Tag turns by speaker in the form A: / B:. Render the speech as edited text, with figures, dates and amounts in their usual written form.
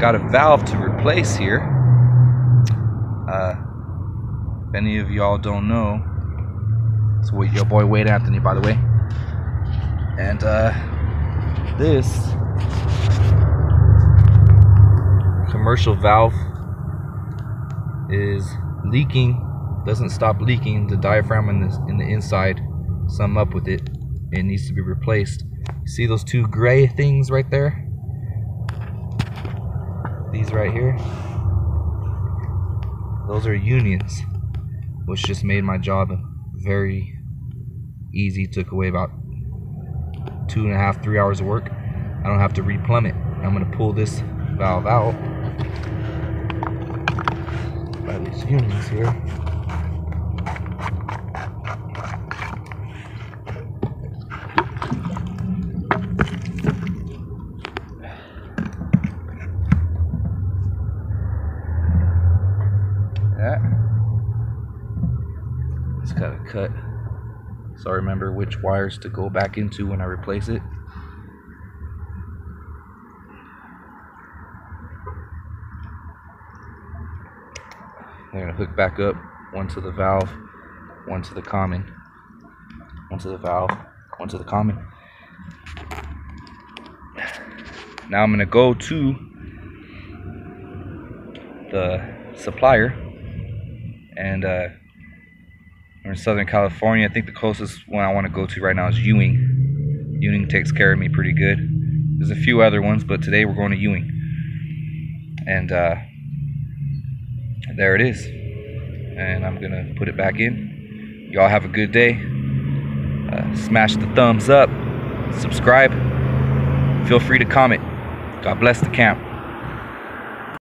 A: got a valve to replace here. If any of y'all don't know, it's your boy Wade Anthony, by the way. And this commercial valve is leaking, doesn't stop leaking. The diaphragm in the inside, some up with it. It needs to be replaced. See those two gray things right there? These right here, those are unions, which just made my job very easy. Took away about 2.5 to 3 hours of work. I don't have to replumb it. I'm gonna pull this valve out by these unions here. It's got a cut, so I remember which wires to go back into when I replace it. I'm gonna hook back up, one to the valve, one to the common, one to the valve, one to the common. Now I'm gonna go to the supplier, and we're in Southern California. I think the closest one I want to go to right now is Ewing. Ewing takes care of me pretty good. There's a few other ones, but today we're going to Ewing. And there it is. And I'm gonna put it back in. Y'all have a good day. Smash the thumbs up, subscribe, feel free to comment. God bless the camp.